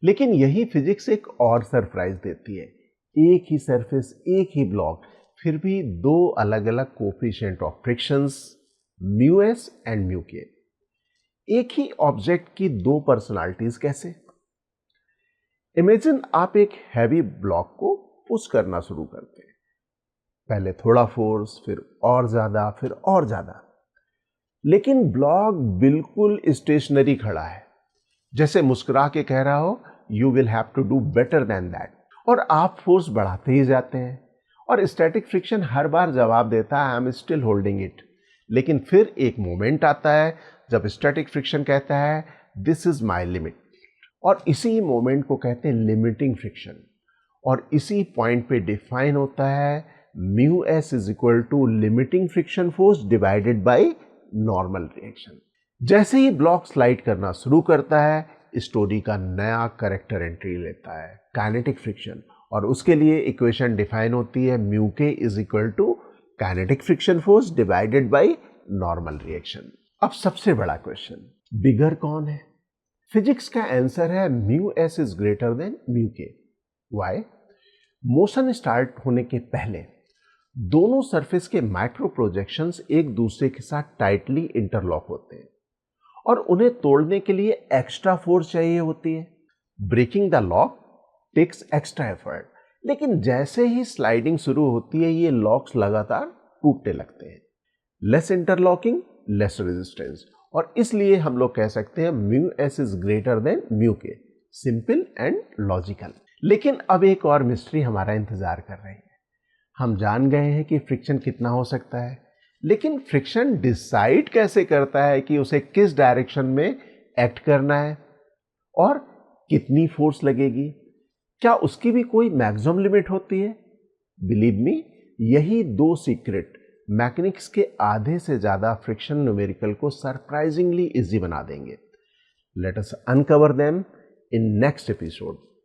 लेकिन यही फिजिक्स एक और सरप्राइज देती है। एक ही सरफेस, एक ही ब्लॉक, फिर भी दो अलग अलग coefficient of frictions, mu S and mu के। एक ही ऑब्जेक्ट की दो पर्सनालिटीज कैसे? इमेजिन आप एक हैवी ब्लॉक को पुश करना शुरू करते हैं। पहले थोड़ा फोर्स, फिर और ज्यादा, फिर और ज्यादा, लेकिन ब्लॉक बिल्कुल स्टेशनरी खड़ा है, जैसे मुस्कुरा के कह रहा हो you will have to do better than that. और आप फोर्स बढ़ाते ही जाते हैं और स्टैटिक फ्रिक्शन हर बार जवाब देता है I am still holding it. लेकिन फिर एक मोमेंट आता है जब स्टैटिक फ्रिक्शन कहता है दिस इज माय लिमिट, और इसी मोमेंट को कहते हैं लिमिटिंग फ्रिक्शन। और इसी पॉइंट पे डिफाइन होता है mu S is equal to limiting friction force divided by normal reaction. जैसे ही ब्लॉक स्लाइड करना शुरू करता है, स्टोरी का नया करेक्टर एंट्री लेता है, काइनेटिक फ्रिक्शन। और उसके लिए इक्वेशन डिफाइन होती है mu K is equal to kinetic friction force divided by normal reaction. अब सबसे बड़ा क्वेश्चन, बिगर कौन है? फिजिक्स का आंसर है mu S is greater than mu के। व्हाई? मोशन स्टार्ट होने के पहले दोनों सरफेस के माइक्रो प्रोजेक्शंस एक दूसरे के साथ टाइटली इंटरलॉक होते हैं और उन्हें तोड़ने के लिए एक्स्ट्रा फोर्स चाहिए होती है। Breaking the lock takes extra effort, लेकिन जैसे ही स्लाइडिंग शुरू होती है ये लॉक्स लगातार टूटने लगते हैं। लेस इंटरलॉकिंग, लेस रेजिस्टेंस, और इसलिए हम लोग कह सकते हैं mu S is greater than mu K. Simple and logical. लेकिन अब एक और मिस्ट्री हमारा इंतजार कर रही है। हम जान गए हैं कि फ्रिक्शन कितना हो सकता है, लेकिन फ्रिक्शन डिसाइड कैसे करता है कि उसे किस डायरेक्शन में एक्ट करना है और कितनी फोर्स लगेगी? क्या उसकी भी कोई मैक्सिमम लिमिट होती है? बिलीव मी, यही दो सीक्रेट मैकेनिक्स के आधे से ज्यादा फ्रिक्शन न्यूमेरिकल को सरप्राइजिंगली इजी बना देंगे। Let us uncover them in next episode.